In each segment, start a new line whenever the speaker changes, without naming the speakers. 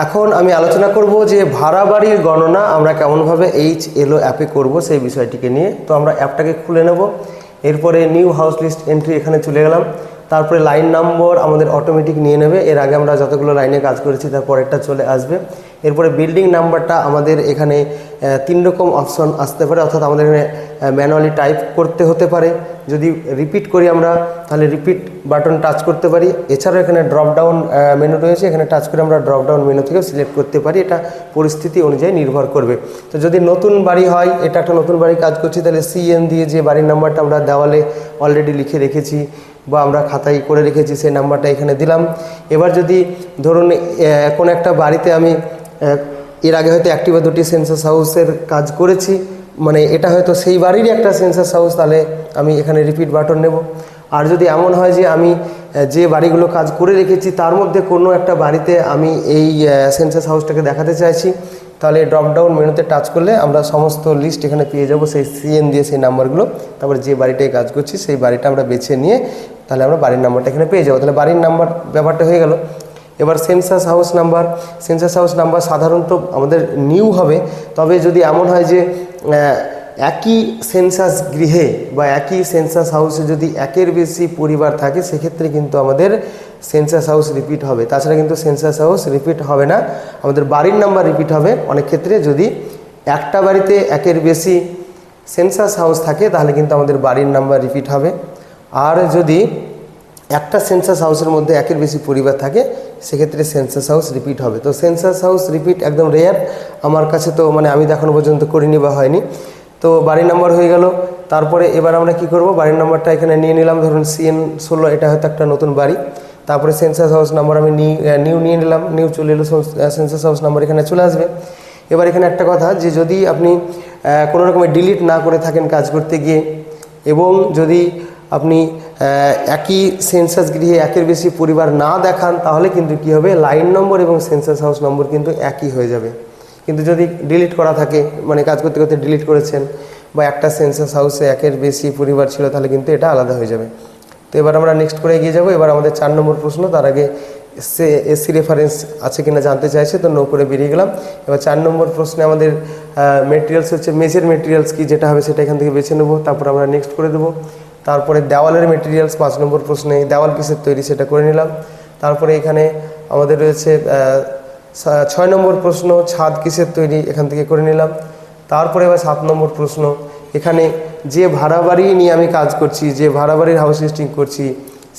এখন আমি আলোচনা করব যে ভাড়া বাড়ির গণনা আমরা কেমনভাবে HLO অ্যাপে করব সেই বিষয়টিকে নিয়ে। তো আমরা অ্যাপটাকে খুলে নেব, এরপরে নিউ হাউস লিস্ট এন্ট্রি এখানে চলে গেলাম, তারপরে লাইন নম্বর আমাদের অটোমেটিক নিয়ে নেবে। এর আগে আমরা যতগুলো লাইনে কাজ করেছি তার পরেরটা চলে আসবে। এরপরে বিল্ডিং নাম্বারটা আমাদের এখানে 3 রকম অপশন আসতে পারে, অর্থাৎ আমাদের এখানে ম্যানুয়ালি টাইপ করতে হতে পারে। যদি রিপিট করি আমরা তাহলে রিপিট বাটন টাচ করতে পারি। এছাড়াও এখানে ড্রপ ডাউন মেনু রয়েছে, এখানে টাচ করে আমরা ড্রপ ডাউন মেনু থেকেও সিলেক্ট করতে পারি। এটা পরিস্থিতি অনুযায়ী নির্ভর করবে। তো যদি নতুন বাড়ি হয়, এটা একটা নতুন বাড়ি কাজ করছি, তাহলে CN দিয়ে যে বাড়ির নাম্বারটা আমরা দেওয়ালে অলরেডি লিখে রেখেছি বা আমরা খাতায় করে রেখেছি সেই নাম্বারটা এখানে দিলাম। এবার যদি ধরুন কোনো একটা বাড়িতে আমি এর আগে হয়তো 1টি বা 2টি সেন্সাস হাউসের কাজ করেছি, মানে এটা হয়তো সেই বাড়িরই একটা সেন্সাস হাউস, তাহলে আমি এখানে রিপিট বাটন নেব। আর যদি এমন হয় যে আমি যে বাড়িগুলো কাজ করে রেখেছি তার মধ্যে কোনো একটা বাড়িতে আমি এই সেন্সাস হাউসটাকে দেখাতে চাইছি, তাহলে ড্রপ ডাউন মেনুতে টাচ করলে আমরা সমস্ত লিস্ট এখানে পেয়ে যাব সেই CN দিয়ে সেই নাম্বারগুলো। তারপরে যে বাড়িটায় কাজ করছি সেই বাড়িটা আমরা বেছে নিয়ে তাহলে আমরা বাড়ির নাম্বারটা এখানে পেয়ে যাবো। তাহলে বাড়ির নাম্বার ব্যাপারটা হয়ে গেল। এবার সেন্সাস হাউস নাম্বার সাধারণত আমাদের নিউ হবে। তবে যদি এমন হয় যে একই সেন্সাস গৃহে বা একই সেন্সাস হাউসে যদি একের বেশি পরিবার থাকে, সেক্ষেত্রে কিন্তু আমাদের সেন্সাস হাউস রিপিট হবে। তাছাড়া কিন্তু সেন্সাস হাউস রিপিট হবে না, আমাদের বাড়ির নাম্বার রিপিট হবে। অনেক ক্ষেত্রে যদি একটা বাড়িতে একের বেশি সেন্সাস হাউস থাকে তাহলে কিন্তু আমাদের বাড়ির নাম্বার রিপিট হবে। আর যদি একটা সেন্সাস হাউসের মধ্যে একের বেশি পরিবার থাকে সেক্ষেত্রে সেন্সাস হাউস রিপিট হবে। তো সেন্সাস হাউস রিপিট একদম রেয়ার, আমার কাছে তো মানে আমি এখনো পর্যন্ত করিনি বা হয়নি। তো বাড়ির নাম্বার হয়ে গেল। তারপরে এবার আমরা কি করব, বাড়ির নাম্বারটা এখানে নিয়ে নিলাম। ধরুন CN 16, এটা হয়তো একটা নতুন বাড়ি। তারপরে সেন্সাস হাউস নাম্বার আমি নিউ নিয়ে নিলাম, নিউ চলে এলো, সেন্সাস হাউস নাম্বার এখানে চলে আসবে। এবার এখানে একটা কথা, যে যদি আপনি কোনো রকমের ডিলিট না করে থাকেন কাজ করতে গিয়ে, এবং যদি আপনি একই সেন্সাস গৃহে একের বেশি পরিবার না দেখান, তাহলে কিন্তু কি হবে, লাইন নম্বর এবং সেন্সাস হাউস নম্বর কিন্তু একই হয়ে যাবে। কিন্তু যদি ডিলিট করা থাকে, মানে কাজ করতে করতে ডিলিট করেছেন বা একটা সেন্সাস হাউসে একের বেশি পরিবার ছিল, তাহলে কিন্তু এটা আলাদা হয়ে যাবে। তো এবার আমরা নেক্সট করে এগিয়ে যাব। এবার আমাদের 4 নম্বর প্রশ্ন, তার আগে SC রেফারেন্স আছে কিনা জানতে চাইছে, তো নো করে বেরিয়ে গেলাম। এবার 4 নম্বর প্রশ্নে আমাদের মেটেরিয়ালস হচ্ছে মেঝের মেটেরিয়ালস কি, যেটা হবে সেটা এখান থেকে বেছে নেব, তারপর আমরা নেক্সট করে দেবো। তারপরে দেওয়ালের মেটেরিয়ালস 5 নম্বর প্রশ্নে, দেওয়াল কিসের তৈরি সেটা করে নিলাম। তারপরে এখানে আমাদের রয়েছে 6 নম্বর প্রশ্ন, ছাদ কিসের তৈরি, এখান থেকে করে নিলাম। তারপরে এবার 7 নম্বর প্রশ্ন, এখানে যে ভাড়া বাড়ি নিয়ে আমি কাজ করছি, যে ভাড়া বাড়ির হাউস লিস্টিং করছি,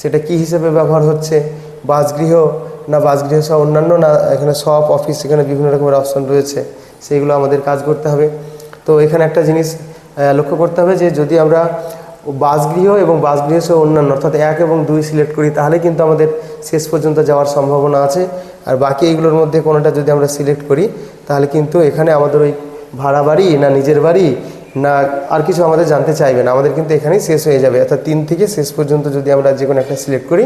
সেটা কি হিসেবে ব্যবহার হচ্ছে, বাসগৃহ না বাসগৃহ সহ অন্যান্য, না এখানে শপ অফিস, এখানে বিভিন্ন রকমের অপশন রয়েছে, সেইগুলো আমাদের কাজ করতে হবে। তো এখানে একটা জিনিস লক্ষ্য করতে হবে, যে যদি আমরা বাসগৃহ এবং বাসগৃহ সহ অন্যান্য অর্থাৎ 1 এবং 2 সিলেক্ট করি, তাহলে কিন্তু আমাদের শেষ পর্যন্ত যাওয়ার সম্ভাবনা আছে। আর বাকি এইগুলোর মধ্যে কোনোটা যদি আমরা সিলেক্ট করি, তাহলে কিন্তু এখানে আমাদের ওই ভাড়া বাড়ি না নিজের বাড়ি না আর কিছু আমাদের জানতে চাইবে না, আমাদের কিন্তু এখানেই শেষ হয়ে যাবে। অর্থাৎ 3 থেকে শেষ পর্যন্ত যদি আমরা যে কোনো একটা সিলেক্ট করি,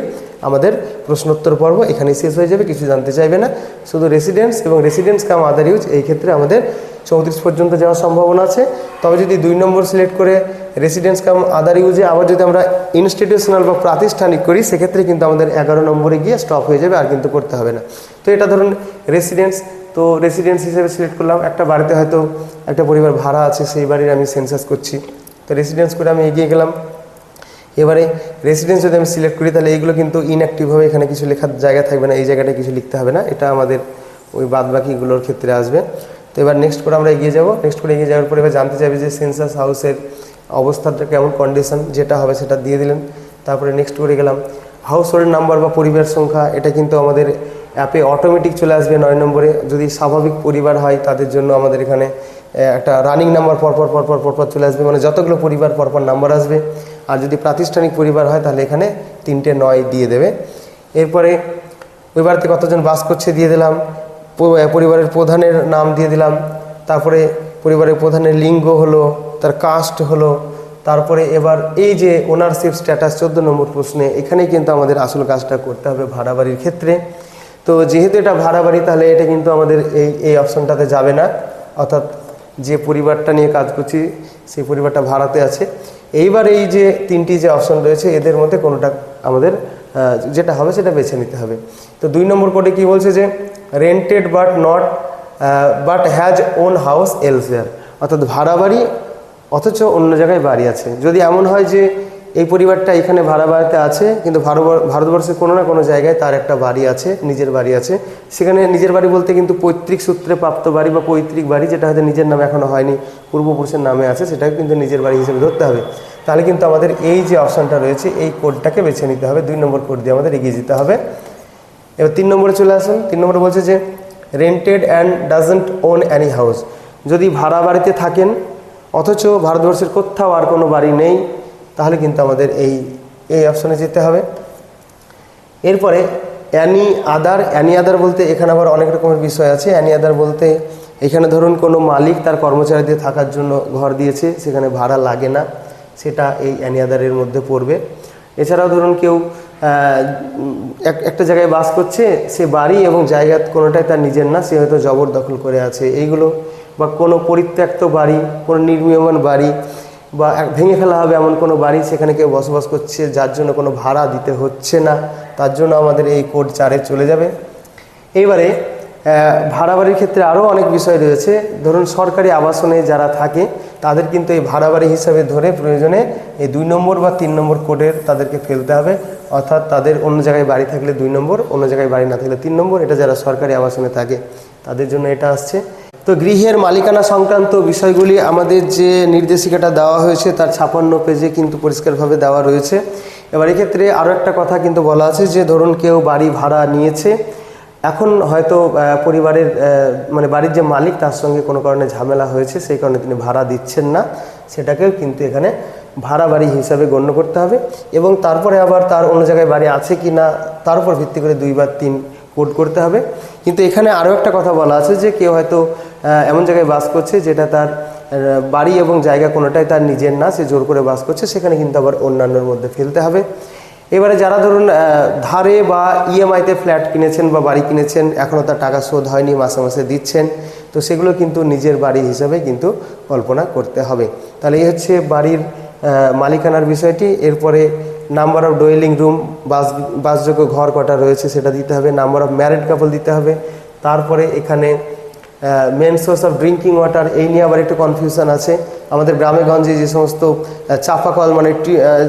আমাদের প্রশ্নোত্তর পর্ব এখানেই শেষ হয়ে যাবে, কিছু জানতে চাইবে না। শুধু রেসিডেন্স এবং রেসিডেন্স কাম আদার ইউজ, এই ক্ষেত্রে আমাদের 34 পর্যন্ত যাওয়ার সম্ভাবনা আছে। তবে যদি 2 নম্বর সিলেক্ট করে রেসিডেন্স কাম আদার ইউজে আবার যদি আমরা ইনস্টিটিউশনাল বা প্রাতিষ্ঠানিক করি, সেক্ষেত্রে কিন্তু আমাদের 11 নম্বরে গিয়ে স্টপ হয়ে যাবে, আর কিন্তু করতে হবে না। তো এটা ধরুন রেসিডেন্স, তো রেসিডেন্স হিসেবে সিলেক্ট করলাম। একটা বাড়িতে হয়তো একটা পরিবার ভাড়া আছে, সেই বাড়ির আমি সেন্সাস করছি, তো রেসিডেন্স করে আমি এগিয়ে গেলাম। এবারে রেসিডেন্স যদি আমি সিলেক্ট করি, তাহলে এইগুলো কিন্তু ইনঅ্যাক্টিভ হবে, এখানে কিছু লেখার জায়গা থাকবে না, এই জায়গাটায় কিছু লিখতে হবে না, এটা আমাদের ওই বাদবাকিগুলোর ক্ষেত্রে আসবে। তো এবার নেক্সট করে আমরা এগিয়ে যাব। নেক্সট করে এগিয়ে যাওয়ার পরে এবার জানতে চাইবে যে সেন্সাস হাউসের অবস্থাটা কেমন, কন্ডিশন, যেটা হবে সেটা দিয়ে দিলেন। তারপরে নেক্সট করে গেলাম। হাউস হোল্ড নাম্বার বা পরিবার সংখ্যা, এটা কিন্তু আমাদের অ্যাপে অটোমেটিক চলে আসবে 9 নম্বরে। যদি স্বাভাবিক পরিবার হয় তাদের জন্য আমাদের এখানে একটা রানিং নাম্বার পরপর চলে আসবে, মানে যতগুলো পরিবার পরপর নাম্বার আসবে। আর যদি প্রাতিষ্ঠানিক পরিবার হয় তাহলে এখানে 3টে 9 দিয়ে দেবে। এরপরে ওই বাড়িতে কতজন বাস করছে দিয়ে দিলাম, পরিবারের প্রধানের নাম দিয়ে দিলাম, তারপরে পরিবারের প্রধানের লিঙ্গ হলো, তার কাস্ট হলো। তারপরে এবার এই যে ওনারশিপ স্ট্যাটাস 14 নম্বর প্রশ্নে, এখানেই কিন্তু আমাদের আসল কাজটা করতে হবে ভাড়া বাড়ির ক্ষেত্রে। তো যেহেতু এটা ভাড়া বাড়ি, তাহলে এটা কিন্তু আমাদের এই অপশনটাতে যাবে না, অর্থাৎ যে পরিবারটা নিয়ে কাজ করছি সেই পরিবারটা ভাড়াতে আছে। এইবার এই যে 3টি যে অপশন রয়েছে, এদের মধ্যে কোনোটা আমাদের যেটা হবে সেটা বেছে নিতে হবে। তো 2 নম্বর কোডে কি বলছে যে rented but has won house elsewhere, অর্থাৎ ভাড়া বাড়ি অথচ অন্য জায়গায় বাড়ি আছে। যদি এমন হয় যে এই পরিবারটা এখানে ভাড়া বাড়িতে আছে কিন্তু ভারতবর্ষের কোনো না কোনো জায়গায় তার একটা বাড়ি আছে, নিজের বাড়ি আছে, সেখানে নিজের বাড়ি বলতে কিন্তু পৈতৃক সূত্রে প্রাপ্ত বাড়ি বা পৈতৃক বাড়ি যেটা হয়তো নিজের নামে এখনও হয়নি, পূর্বপুরুষের নামে আছে, সেটাকে কিন্তু নিজের বাড়ি হিসেবে ধরতে হবে। তাহলে কিন্তু আমাদের এই যে অপশানটা রয়েছে এই কোডটাকে বেছে নিতে হবে, 2 নম্বর কোড দিয়ে আমাদের এগিয়ে যেতে হবে। এবার 3 নম্বরে চলে আসুন। 3 নম্বরে বলছে যে rented and doesn't own any house, যদি ভাড়া বাড়িতে থাকেন অথচ ভারতবর্ষের কোথাও আর কোনো বাড়ি নেই, তাহলে কিন্তু আমাদের এই অপশানে যেতে হবে। এরপরে অ্যানি আদার বলতে এখানে আবার অনেক রকমের বিষয় আছে। অ্যানি আদার বলতে এখানে ধরুন কোনো মালিক তার কর্মচারীদের থাকার জন্য ঘর দিয়েছে, সেখানে ভাড়া লাগে না, সেটা এই অ্যানি আদারের মধ্যে পড়বে। এছাড়াও ধরুন কেউ একটা জায়গায় বাস করছে, সে বাড়ি এবং জায়গা কোনোটাই তার নিজের না, সে হয়তো জবরদখল করে আছে, এইগুলো, বা কোনো পরিত্যক্ত বাড়ি, কোনো নির্মীয়মান বাড়ি, বা ভেঙে ফেলা হবে এমন কোনো বাড়ি, সেখানে কেউ বসবাস করছে যার জন্য কোনো ভাড়া দিতে হচ্ছে না, তার জন্য আমাদের এই কোড 4-এ চলে যাবে। এইবারে ভাড়া বাড়ির ক্ষেত্রে আরও অনেক বিষয় রয়েছে। ধরুন সরকারি আবাসনে যারা থাকে তাদের কিন্তু এই ভাড়া বাড়ি হিসাবে ধরে প্রয়োজনে এই 2 নম্বর বা 3 নম্বর কোডের তাদেরকে ফেলতে হবে, অর্থাৎ তাদের অন্য জায়গায় বাড়ি থাকলে 2 নম্বর, অন্য জায়গায় বাড়ি না থাকলে 3 নম্বর। এটা যারা সরকারি আবাসনে থাকে তাদের জন্য এটা আসছে। তো গৃহের মালিকানা সংক্রান্ত বিষয়গুলি আমাদের যে নির্দেশিকাটা দেওয়া হয়েছে তার 56 পেজে কিন্তু পরিষ্কারভাবে দেওয়া রয়েছে। এবার এক্ষেত্রে আরও একটা কথা কিন্তু বলা আছে যে ধরুন কেউ বাড়ি ভাড়া নিয়েছে, এখন হয়তো পরিবারের মানে বাড়ির যে মালিক তার সঙ্গে কোনো কারণে ঝামেলা হয়েছে, সেই কারণে তিনি ভাড়া দিচ্ছেন না, সেটাকেও কিন্তু এখানে ভাড়া বাড়ি হিসাবে গণ্য করতে হবে। এবং তারপরে আবার তার অন্য জায়গায় বাড়ি আছে কি না তার উপর ভিত্তি করে 2 বা 3 কোড করতে হবে। কিন্তু এখানে আরও একটা কথা বলা আছে যে কেউ হয়তো এমন জায়গায় বাস করছে যেটা তার বাড়ি এবং জায়গা কোনোটাই তার নিজের না, সে জোর করে বাস করছে, সেখানে কিন্তু আবার অন্যান্যর মধ্যে ফেলতে হবে। এবারে যারা ধরুন ধারে বা ইএমআইতে ফ্ল্যাট কিনেছেন বা বাড়ি কিনেছেন, এখনও তার টাকা শোধ হয়নি, মাসে মাসে দিচ্ছেন, তো সেগুলো কিন্তু নিজের বাড়ি হিসাবে কিন্তু কল্পনা করতে হবে। তাহলে এই হচ্ছে বাড়ির মালিকানার বিষয়টি। এরপরে নাম্বার অফ ডোয়েলিং রুম, বাসযোগ্য ঘর কটা রয়েছে সেটা দিতে হবে, নাম্বার অফ ম্যারিড কাপল দিতে হবে। তারপরে এখানে main source of drinking water, এই নিয়ে আবার একটু কনফিউশন আছে। আমাদের গ্রামে গঞ্জে যে সমস্ত চাপাকল মানে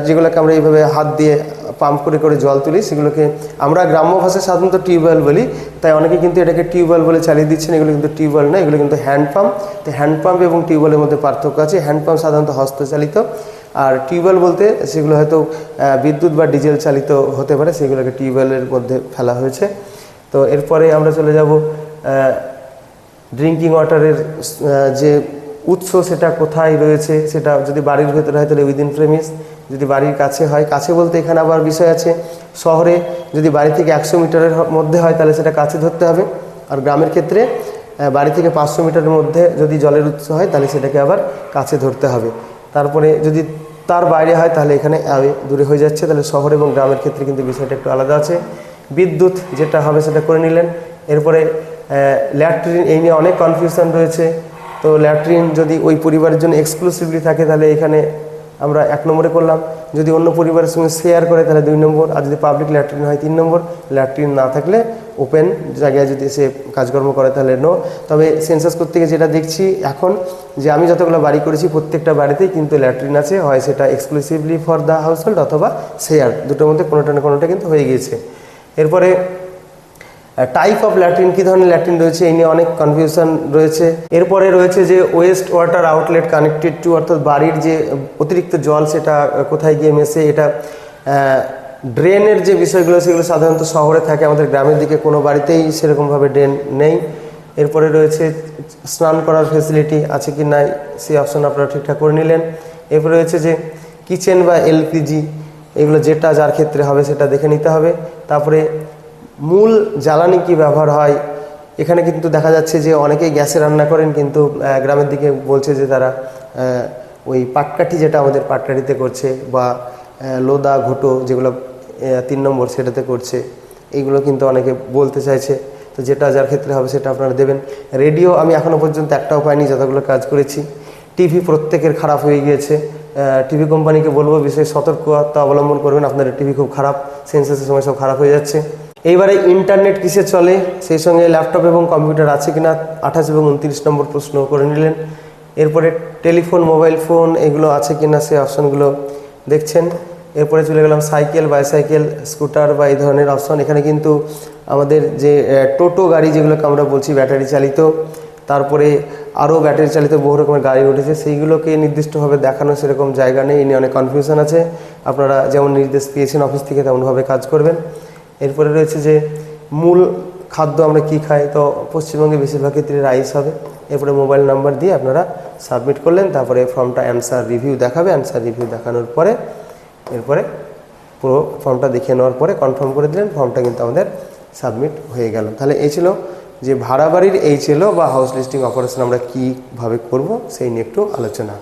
যেগুলোকে আমরা এইভাবে হাত দিয়ে পাম্প করে করে জল তুলি, সেগুলোকে আমরা গ্রাম্য ভাষায় সাধারণত টিউবওয়েল বলি, তাই অনেকে কিন্তু এটাকে টিউবওয়েল বলে চালিয়ে দিচ্ছেন। এগুলো কিন্তু টিউবওয়েল না, এগুলো কিন্তু হ্যান্ড পাম্প। তো হ্যান্ড পাম্প এবং টিউবওয়েলের মধ্যে পার্থক্য আছে। হ্যান্ড পাম্প সাধারণত হস্তচালিত, আর টিউবওয়েল বলতে সেগুলো হয়তো বিদ্যুৎ বা ডিজেল চালিত হতে পারে, সেগুলোকে টিউবওয়েলের মধ্যে ফেলা হয়েছে। তো এরপরে আমরা চলে যাব ড্রিঙ্কিং ওয়াটারের যে উৎস সেটা কোথায় রয়েছে, সেটা যদি বাড়ির ভেতরে হয় তাহলে উইদিন প্রেমিস, যদি বাড়ির কাছে হয়, কাছে বলতে এখানে আবার বিষয় আছে, শহরে যদি বাড়ি থেকে 100 মিটারের মধ্যে হয় তাহলে সেটা কাছে ধরতে হবে, আর গ্রামের ক্ষেত্রে বাড়ি থেকে 500 মিটারের মধ্যে যদি জলের উৎস হয় তাহলে সেটাকে আবার কাছে ধরতে হবে। তারপরে যদি তার বাইরে হয় তাহলে এখানে দূরে হয়ে যাচ্ছে, তাহলে শহর এবং গ্রামের ক্ষেত্রে কিন্তু বিষয়টা একটু আলাদা আছে। বিদ্যুৎ যেটা হবে সেটা করে নিলেন। এরপরে ল্যাট্রিন, এই নিয়ে অনেক কনফিউশন রয়েছে। তো ল্যাট্রিন যদি ওই পরিবারের জন্য এক্সক্লুসিভলি থাকে তাহলে এখানে আমরা 1 নম্বরে করলাম, যদি অন্য পরিবারের সঙ্গে শেয়ার করে তাহলে 2 নম্বর, আর যদি পাবলিক ল্যাট্রিন হয় 3 নম্বর। ল্যাট্রিন না থাকলে ওপেন জায়গায় যদি সে কাজকর্ম করে তাহলে নো। তবে সেন্সাস করতে গিয়ে যেটা দেখছি এখন যে আমি যতগুলো বাড়ি করেছি প্রত্যেকটা বাড়িতেই কিন্তু ল্যাট্রিন আছে, হয় সেটা এক্সক্লুসিভলি ফর দ্য হাউসহোল্ড অথবা শেয়ার, দুটোর মধ্যে কোনোটা না কোনোটা কিন্তু হয়ে গিয়েছে। এরপরে টাইপ অফ ল্যাট্রিন, কী ধরনের ল্যাট্রিন রয়েছে এই নিয়ে অনেক কনফিউশন রয়েছে। এরপরে রয়েছে যে West water outlet connected to, অর্থাৎ বাড়ির যে অতিরিক্ত জল সেটা কোথায় গিয়ে মেশে, এটা ড্রেনের যে বিষয়গুলো সেগুলো সাধারণত শহরে থাকে, আমাদের গ্রামের দিকে কোনো বাড়িতেই সেরকমভাবে ড্রেন নেই। এরপরে রয়েছে স্নান করার ফেসিলিটি আছে কি নাই, সেই অপশন আপনারা ঠিকঠাক করে নিলেন। এরপরে রয়েছে যে কিচেন বা এলপিজি, এগুলো যেটা যার ক্ষেত্রে হবে সেটা দেখে নিতে হবে। তারপরে মূল জ্বালানি কি ব্যবহার হয়, এখানে কিন্তু দেখা যাচ্ছে যে অনেকেই গ্যাসে রান্না করেন, কিন্তু গ্রামের দিকে বলছে যে তারা ওই পাটকাঠি, যেটা আমাদের পাটকাঠিতে করছে, বা লোদা ঘুটো যেগুলো 3 নম্বর সেটাতে করছে, এইগুলো কিন্তু অনেকে বলতে চাইছে। তো যেটা যার ক্ষেত্রে হবে সেটা আপনারা দেবেন। রেডিও আমি এখনও পর্যন্ত একটাও পাইনি যতগুলো কাজ করেছি। টিভি প্রত্যেকের খারাপ হয়ে গিয়েছে, টিভি কোম্পানিকে বলবো বিশেষ সতর্কতা অবলম্বন করবেন, আপনাদের টিভি খুব খারাপ, সেন্সাসের সময় সব খারাপ হয়ে যাচ্ছে। এইবারে ইন্টারনেট কিসে চলে, সেই সঙ্গে ল্যাপটপ এবং কম্পিউটার আছে কিনা 28 এবং 29 নম্বর প্রশ্ন করে নিলেন। এরপরে টেলিফোন, মোবাইল ফোন এগুলো আছে কিনা সেই অপশানগুলো দেখছেন। এরপরে চলে গেলাম সাইকেল, বাইসাইকেল, স্কুটার বা এই ধরনের অপশান। এখানে কিন্তু আমাদের যে টোটো গাড়ি যেগুলোকে আমরা বলছি ব্যাটারি চালিত, তারপরে আরও ব্যাটারি চালিত বহু রকমের গাড়ি উঠেছে, সেইগুলোকে নির্দিষ্টভাবে দেখানো সেরকম জায়গা নেই, এই নিয়ে অনেক কনফিউশন আছে। আপনারা যেমন নির্দেশ পেয়েছেন অফিস থেকে তেমনভাবে কাজ করবেন। এরপরে রয়েছে যে মূল খাদ্য আমরা কি খাই, তো পশ্চিমবঙ্গে বেশিরভাগ ক্ষেত্রে রাইস হবে। এরপরে মোবাইল নাম্বার দিয়ে আপনারা সাবমিট করলেন, তারপরে ফর্মটা অ্যান্সার রিভিউ দেখাবে। অ্যান্সার রিভিউ দেখানোর পরে এরপরে পুরো ফর্মটা দেখিয়ে নেওয়ার পরে কনফার্ম করে দিলেন, ফর্মটা কিন্তু আমাদের সাবমিট হয়ে গেল। তাহলে এই ছিল যে ভাড়া বাড়ির HLO বা হাউস লিস্টিং অপারেশন আমরা কীভাবে করব সেই নিয়ে একটু আলোচনা।